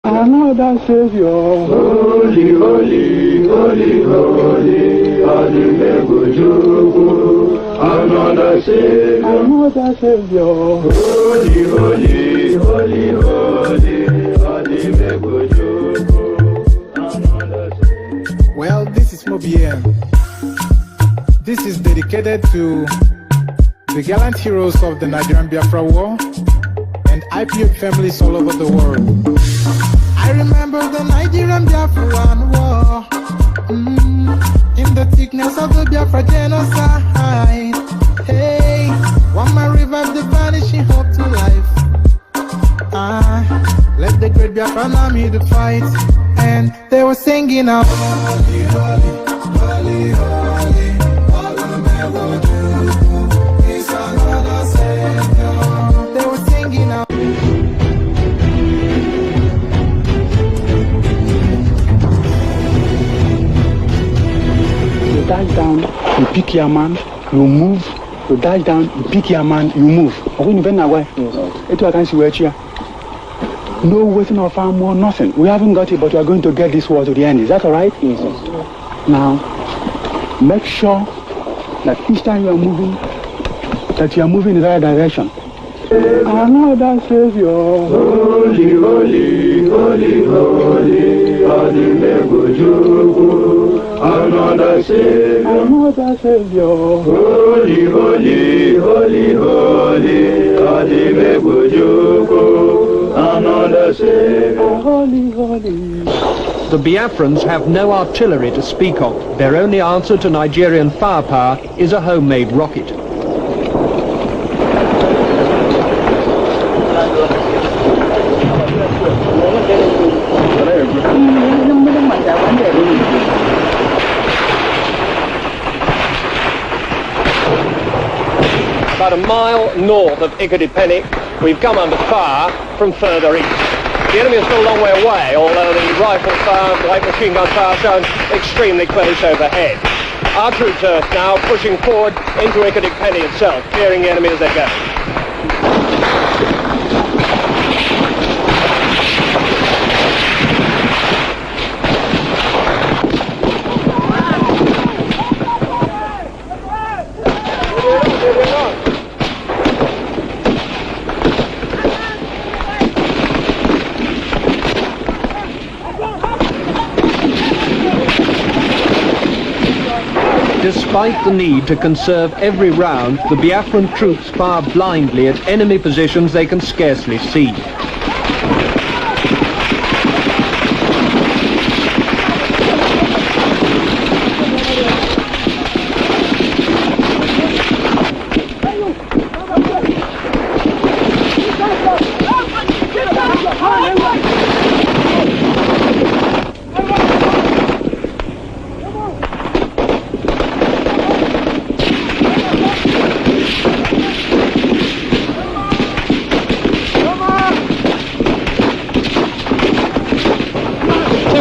Another Savior. Holy, holy, holy, holy, another Savior. Another Savior. Holy, holy, holy, holy, well, this is Mobien. This is dedicated to the gallant heroes of the Nigerian Biafran War and IPO families all over the world. I remember the Nigerian Biafran War, in the thickness of the Biafra genocide. Hey, one man revived the vanishing hope to life. Let the great Biafran Army to fight, and they were singing out, holy, holy, holy, holy, all the men will do is another Savior. They were singing out. You dash down, you pick your man, you move. You dash down, you pick your man, you move. No waiting of armor, nothing. We haven't got it, but we are going to get this war to the end. Is that all right? Yes. Now, make sure that each time you are moving, that you are moving in the right direction. Another Savior. holy, holy, holy, holy, another Savior. Another Savior. Holy, holy, holy, holy, another Savior. Holy, holy. The Biafrans have no artillery to speak of. Their only answer to Nigerian firepower is a homemade rocket. About a mile north of Penny, we've come under fire from further east. The enemy is still a long way away, although the rifle fire, light machine gun fire shown extremely close overhead. Our troops are now pushing forward into Penny itself, clearing the enemy as they go. Despite the need to conserve every round, the Biafran troops fire blindly at enemy positions they can scarcely see.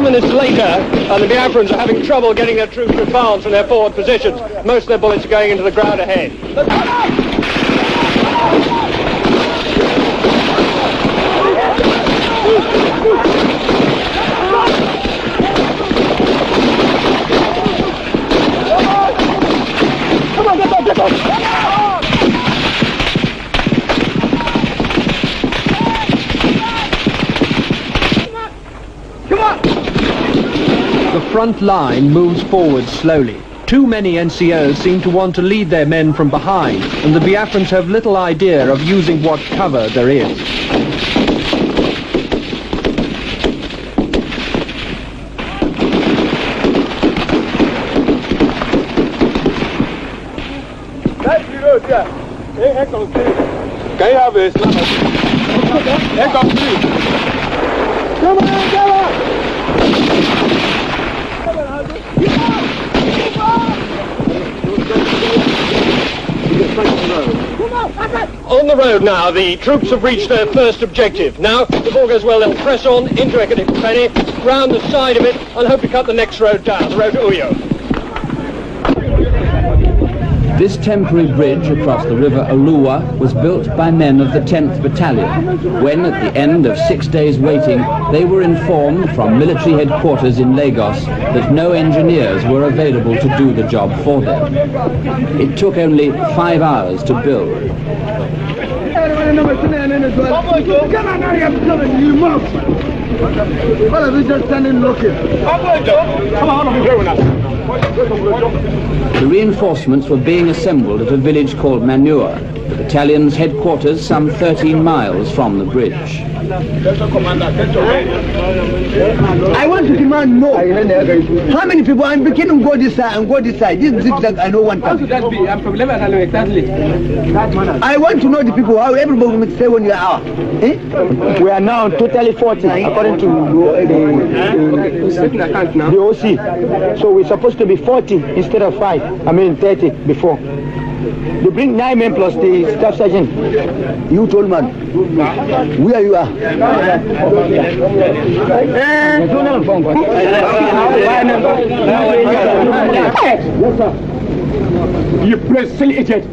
Minutes later, the Biafrans are having trouble getting their troops to advance from their forward positions. Most of their bullets are going into the ground ahead. Come on, get on! The front line moves forward slowly. Too many NCOs seem to want to lead their men from behind, and the Biafrans have little idea of using what cover there is. Can you have a slam? Come on, come on! On the road now, the troops have reached their first objective. Now, if all goes well, they'll press on into Penny, round the side of it, and hope to cut the next road down, the road to Uyo. This temporary bridge across the river Oluwa was built by men of the 10th Battalion, when at the end of 6 days waiting, they were informed from military headquarters in Lagos that no engineers were available to do the job for them. It took only 5 hours to build. The reinforcements were being assembled at a village called Manure, the battalion's headquarters some 13 miles from the bridge. I want to demand no. How many people? I'm beginning to go this side and go this side. This zigzag, I know one time. I want to know the people, how everybody will say when you are. Eh? We are now totally 40, according to the OC. So we're supposed to be 40 instead of 30 before. They bring 9 men plus the staff sergeant. You told man, where you are? Yes, sir. You press idiot.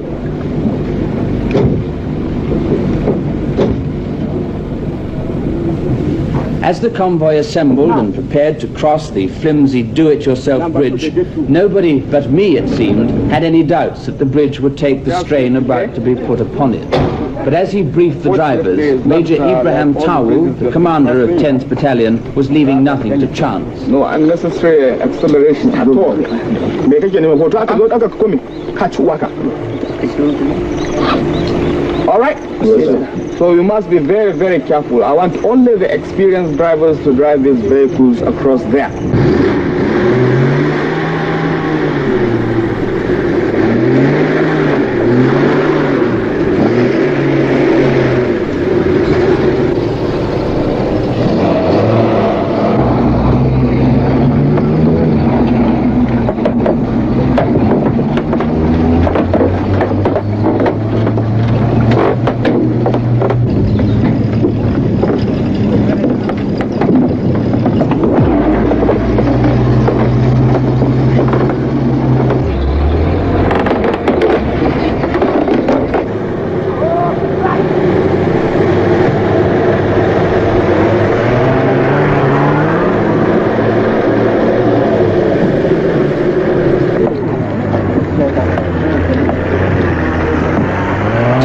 As the convoy assembled and prepared to cross the flimsy do-it-yourself bridge, nobody but me, it seemed, had any doubts that the bridge would take the strain about to be put upon it. But as he briefed the drivers, Major Ibrahim Tawu, the commander of 10th Battalion, was leaving nothing to chance. No unnecessary acceleration at all. All right? So you must be very, very careful. I want only the experienced drivers to drive these vehicles across there.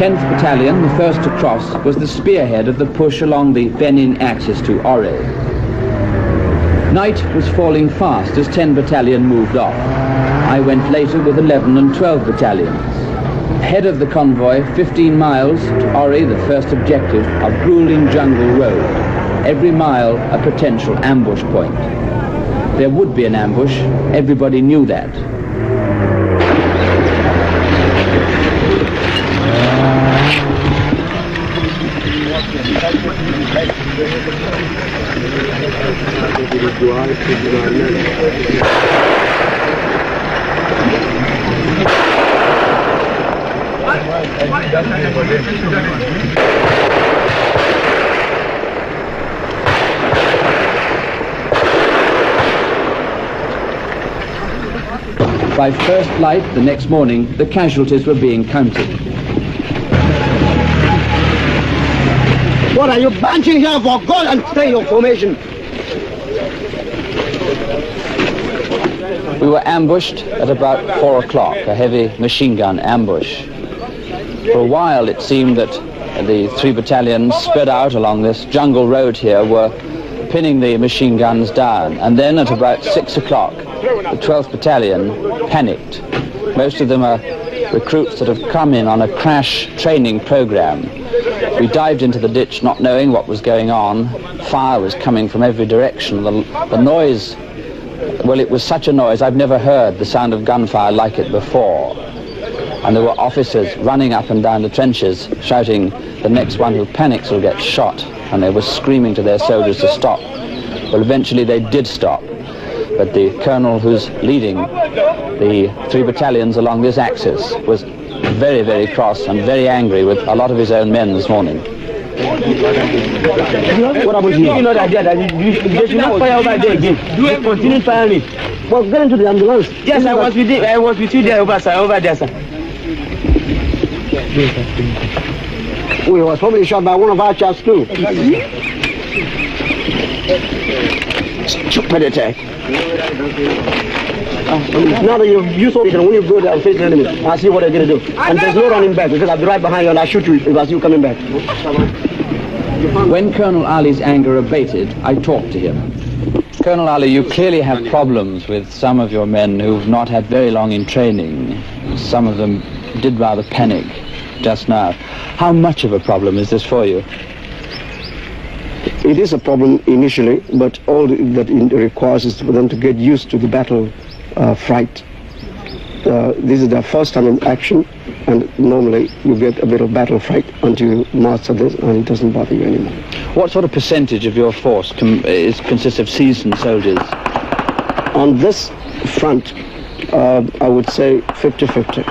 10th Battalion, the first to cross, was the spearhead of the push along the Benin axis to Ore. Night was falling fast as 10 Battalion moved off. I went later with 11 and 12 battalions. Ahead of the convoy, 15 miles to Ore, the first objective, a grueling jungle road. Every mile a potential ambush point. There would be an ambush, everybody knew that. By first light the next morning, the casualties were being counted. What are you bunching here for? Go and stay in your formation. We were ambushed at about 4 o'clock, a heavy machine gun ambush. For a while it seemed that the 3 battalions spread out along this jungle road here were pinning the machine guns down, and then at about 6 o'clock the 12th Battalion panicked. Most of them are recruits that have come in on a crash training program. We dived into the ditch not knowing what was going on. Fire was coming from every direction. The noise, well, it was such a noise, I've never heard the sound of gunfire like it before. And there were officers running up and down the trenches shouting, "The next one who panics will get shot." And they were screaming to their soldiers to stop. Well, eventually they did stop. But the colonel who's leading the 3 battalions along this axis was very, very cross and very angry with a lot of his own men this morning. What about you? You know that they should not fire over there again. They continue firing me. Well, get into the ambulance. Yes, I was with you there, over there, sir. We was probably shot by one of our chaps too. Stupidity. Now that you've used all you can, when you go there and face the enemy, I see what they're going to do. And there's no running back because I'll be right behind you and I'll shoot you if I see you coming back. When Colonel Ali's anger abated, I talked to him. Colonel Ali, you clearly have problems with some of your men who've not had very long in training. Some of them did rather panic just now. How much of a problem is this for you? It is a problem initially, but all that it requires is for them to get used to the battle fright. This is their first time in action, and normally you get a bit of battle fright until you master this, and it doesn't bother you anymore. What sort of percentage of your force consists of seasoned soldiers? On this front, I would say 50-50.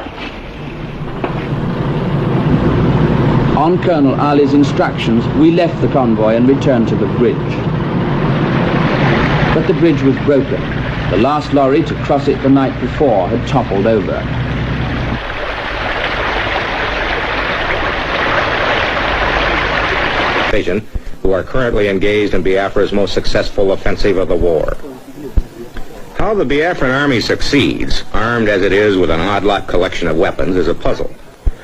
On Colonel Ali's instructions, we left the convoy and returned to the bridge. But the bridge was broken. The last lorry to cross it the night before had toppled over. Who are currently engaged in Biafra's most successful offensive of the war. How the Biafran Army succeeds, armed as it is with an odd-lot collection of weapons, is a puzzle.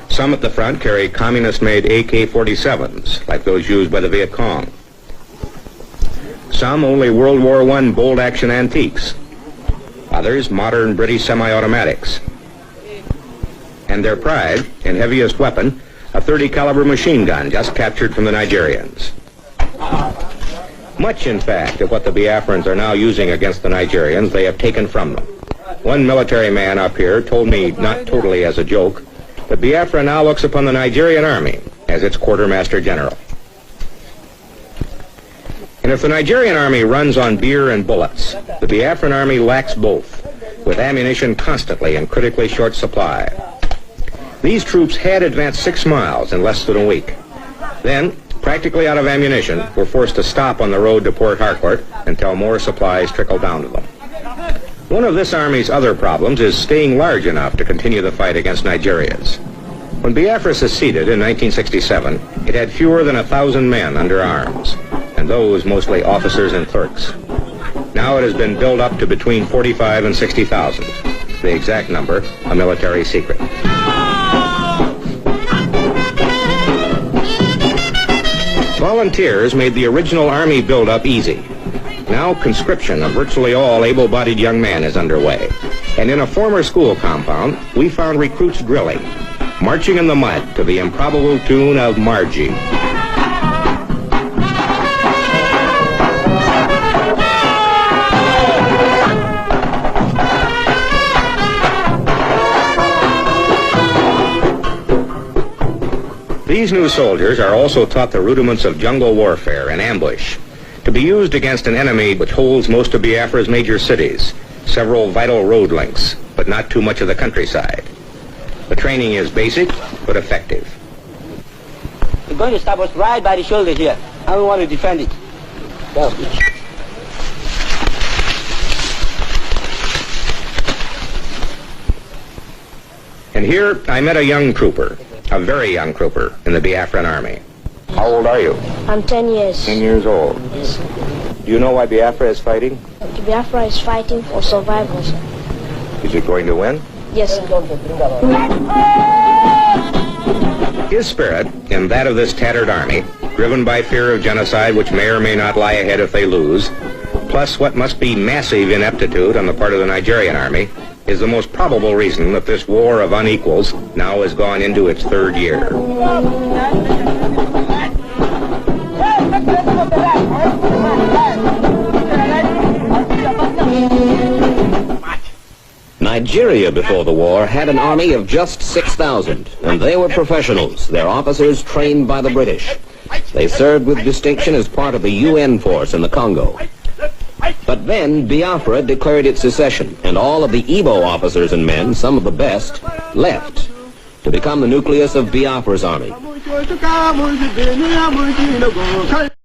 Some at the front carry communist-made AK-47s, like those used by the Viet Cong. Some only World War I bolt-action antiques. Others modern British semi-automatics. And their pride, and heaviest weapon, a .30 caliber machine gun just captured from the Nigerians. Much, in fact, of what the Biafrans are now using against the Nigerians they have taken from them. One military man up here told me, not totally as a joke, that Biafra now looks upon the Nigerian Army as its quartermaster general. And if the Nigerian Army runs on beer and bullets, the Biafran Army lacks both, with ammunition constantly in critically short supply. These troops had advanced 6 miles in less than a week. Then, practically out of ammunition, were forced to stop on the road to Port Harcourt until more supplies trickled down to them. One of this army's other problems is staying large enough to continue the fight against Nigerians. When Biafra seceded in 1967, it had fewer than 1,000 men under arms, and those mostly officers and clerks. Now it has been built up to between 45 and 60,000. The exact number, a military secret. Volunteers made the original Army build-up easy. Now conscription of virtually all able-bodied young men is underway. And in a former school compound, we found recruits drilling, marching in the mud to the improbable tune of Margie. These new soldiers are also taught the rudiments of jungle warfare and ambush, to be used against an enemy which holds most of Biafra's major cities, several vital road links, but not too much of the countryside. The training is basic, but effective. They're going to stop us right by the shoulder here, and we want to defend it. Go. And here I met a young trooper, a very young trooper in the Biafran Army. How old are you? I'm 10 years. 10 years old. Yes. Do you know why Biafra is fighting? The Biafra is fighting for survival, sir. Is it going to win? Yes, sir. His spirit, and that of this tattered army, driven by fear of genocide which may or may not lie ahead if they lose, plus what must be massive ineptitude on the part of the Nigerian Army, is the most probable reason that this war of unequals now has gone into its 3rd year. Nigeria before the war had an army of just 6,000, and they were professionals, their officers trained by the British. They served with distinction as part of the UN force in the Congo. But then Biafra declared its secession, and all of the Igbo officers and men, some of the best, left to become the nucleus of Biafra's army.